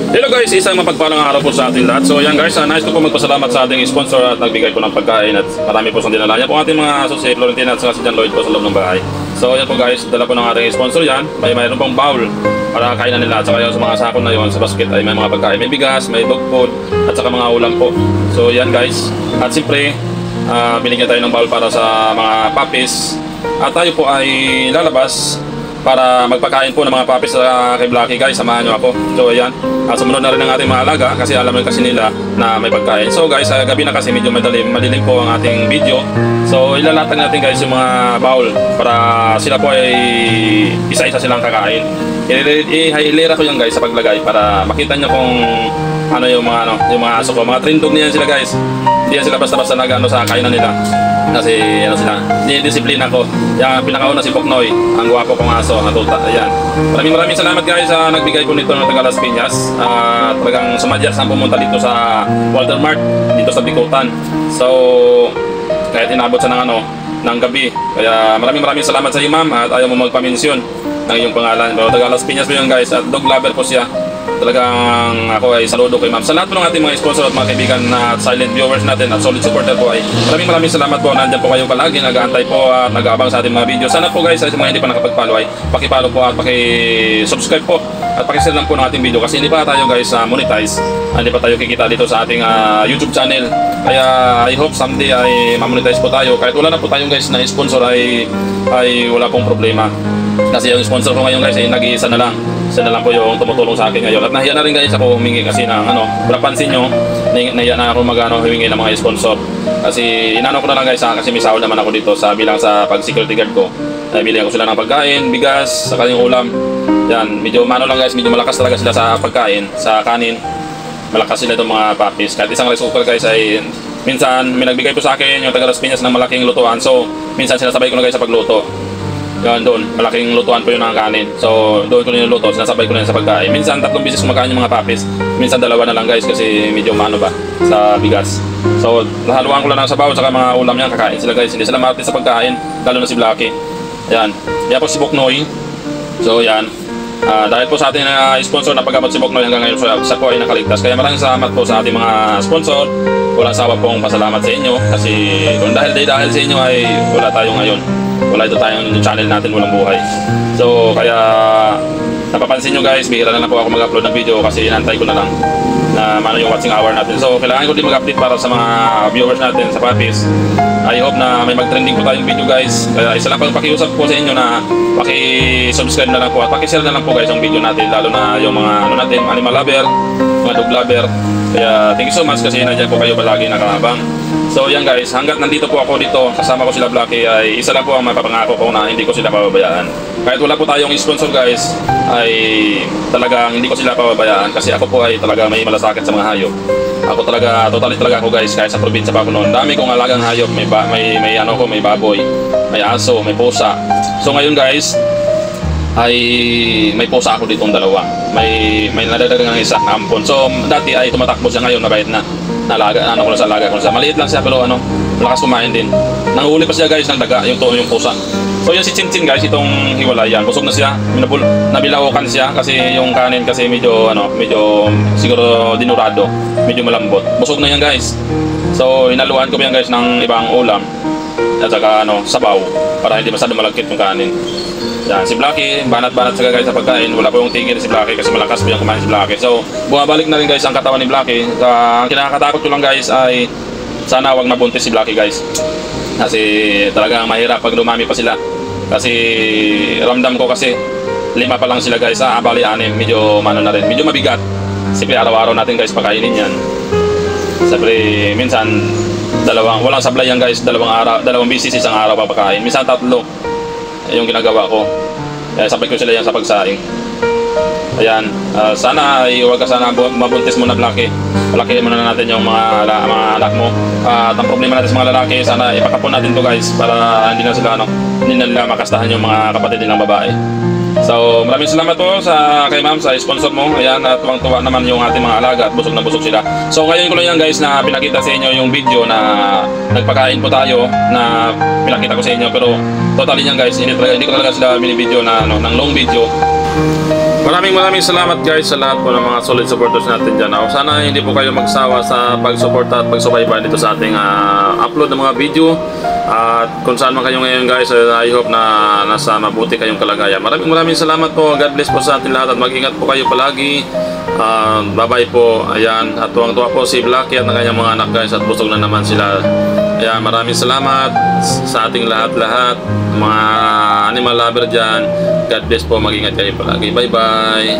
Hello guys, isang mapagpalang araw po sa ating lahat. So yan guys, nais ko po magpasalamat sa ating sponsor at nagbigay po ng pagkain at marami po sa dinala niya po ating mga associate Florentina at si John Lloyd po sa loob ng bahay. So yan po guys, dala po ng ating sponsor yan. Mayroon pong bowl para kainan nila at saka yung sa mga sakon na yon sa basket ay may mga pagkain. May bigas, may dog food at saka mga ulam po. So yan guys, at siyempre binigyan tayo ng bowl para sa mga puppies at tayo po ay lalabas para magpakain po ng mga puppies kay Blackie guys. Samahan nyo ako. So ayan, sumunod na rin ang ating mga alaga kasi alam rin kasi nila na may pagkain. So guys, gabi na kasi medyo madilim po ang ating video. So ilalatag natin guys yung mga bowl para sila po ay isa-isa silang kakain. Ihilera ko yan guys sa paglagay para makita nyo kung ano yung mga aso ko. Mga train dog niyan sila guys. Hindi yan sila basta-basta nag-ano sa kainan nila. Kasi ano sila, disiplina ko. Yung pinakauna si Poknoy, ang gwapo kong aso, ang tuta. Ayan. Maraming salamat guys sa nagbigay po nito ng taga Las Piñas. Talagang sumadya sa pumunta dito sa Walter Mart, dito sa Bikutan. So, kahit inabot sa ng gabi. Kaya maraming salamat sa imam at ayaw mo magpamensyon ng iyong pangalan. Pero taga Las Piñas po yun guys at dog lover po siya. Talagang ako ay saludo kay ma'am. Sa lahat po ng ating mga sponsor at mga kaibigan na silent viewers natin at solid supporter po ay maraming salamat po. Nandiyan po kayo palagi, nag-aantay po at nag-aabang sa ating mga video. Sana po guys, sa mga hindi pa nakapag-follow ay paki-follow po at paki-subscribe po at paki-share lang po ng ating video kasi hindi pa tayo guys monetize. Hindi pa tayo kikita dito sa ating YouTube channel. Kaya I hope someday ay ma-monetize po tayo. Kahit wala na po tayong guys na sponsor ay wala pong problema. Kasi yung sponsor ko ngayon guys ay nag-iisa na lang. Isa na lang po yung tumutulong sa akin ngayon. At nahiya na rin guys ako humingi kasi ng napansin nyo, nahiya na ako humingi ng mga sponsor. Kasi inano ko na lang guys kasi may sahod naman ako dito bilang sa pag-security guard ko. Bili ako sila ng pagkain, bigas, saka yung ulam. Yan, medyo lang guys, medyo malakas talaga sila sa pagkain, sa kanin. Malakas sila itong mga puppies. Kahit isang rice cooker guys ay minsan may nagbigay po sa akin yung taga Las Piñas ng malaking lutuan. So, minsan sinasabay ko na guys sa pagluto. Yan doon, malaking lutuan po yun ng kanin. So, doon ko niluluto, sinasabay ko na yun sa pagkain. Minsan, 3 beses kumakain yung mga puppies. Minsan, 2 na lang guys kasi medyo sa bigas. So, nahaluan ko lang ng sabaw saka mga ulam yan, kakain sila guys. Hindi sila mati sa pagkain, lalo na si Blackie. Yan. Yan po si Boknoy. So, yan. Dahil po sa ating sponsor na pag-abot si Boknoy hanggang ngayon sa po ay nakaligtas. Kaya maraming salamat po sa ating mga sponsor. Walang sawa pong pasalamat sa inyo. Kasi kung dahil sa inyo ay wala tayo ngayon. Wala ito tayong channel natin, walang buhay. So kaya napapansin nyo guys, bihira na lang po ako mag-upload ng video kasi inantay ko na lang na yung watching hour natin. So kailangan ko din mag-update para sa mga viewers natin sa puppies. I hope na may mag-trending po tayong video guys. Kaya isa lang pang pakiusap po sa inyo na paki-subscribe na lang po at paki-share na lang po guys yung video natin, lalo na yung mga natin, animal lover, mga dog lover. Kaya thank you so much kasi nandiyan po kayo palagi nakahabang. So yan guys, hanggat nandito po ako dito, kasama ko sila Blackie, ay isa lang po ang mapapangako ko na hindi ko sila pababayaan. Kahit wala po tayong sponsor guys, ay talagang hindi ko sila pababayaan kasi ako po ay talaga may malasakit sa mga hayop. Ako talaga, totally talaga ako guys, kahit sa probinsya pa ako noon. Dami kong alagang hayop, may baboy, may aso, may pusa. So ngayon guys, ay may pusa ako ditong 2. May nadagdagan ng isa, ampon. So dati ay tumatakbo siya, ngayon mabait na. Nalaga, ko na sa alaga ko na siya. Maliit lang siya pero malakas kumain din. Nanguhuli pa siya guys ng daga, yung pusa. So yung si Chinchin guys, itong hiwalayan, busog na siya. Nabilawakan siya kasi yung kanin kasi medyo siguro dinurado, medyo malambot. Busog na yan guys. So hinaluan ko yan guys ng ibang ulam at saka sabaw para hindi masyado malagkit yung kanin. Yan, si Blackie, banat-banat sa guys sa pagkain. Wala po yung tigil si Blackie kasi malakas po yung kumain si Blackie. So, bumabalik na rin guys ang katawan ni Blackie. Ang kinakatakot ko lang guys ay sana wag mabuntis si Blackie guys. Kasi talagang mahirap pag lumami pa sila. Kasi ramdam ko kasi 5 pa lang sila guys. Bali 6, medyo na rin. Medyo mabigat. Siyempre araw-araw natin guys pakainin yan. Siyempre minsan walang sablay yan guys. 2 beses isang araw papakain. Minsan 3. Yung ginagawa ko. Sabay ko sila yan sa pagsaing. Ayan, sana huwag ka sana mabuntis mo na Blackie. Palakihin muna natin yung mga anak mo. At ang problema natin sa mga lalaki, sana ipakapon natin to guys para hindi na nila makastahan yung mga kapatid nilang babae. So maraming salamat po kay ma'am sa sponsor mo. Ayan, at tuwang-tuwa naman yung ating mga alaga at busog na busog sila. So ngayon ko lang yan guys na pinakita sa inyo yung video na nagpakain po tayo na pinakita ko sa inyo. Pero totally yan guys, hindi ko talaga sila binibideo na ng long video. Maraming salamat guys sa lahat po ng mga solid supporters natin dyan. Sana hindi po kayo magsawa sa pagsuporta at pagsubaybay dito sa ating upload ng mga video. At kung saan man kayo ngayon guys, I hope na nasa mabuti kayong kalagayan. Maraming salamat po. God bless po sa ating lahat at mag-ingat po kayo palagi. Bye bye po. Ayan, at tuwang-tuwa po si Blacky at ng kanyang mga anak guys, at busog na naman sila. Ayan, maraming salamat sa ating lahat-lahat, mga animal lover dyan. God bless po, mag-ingat kayo palagi. Bye bye.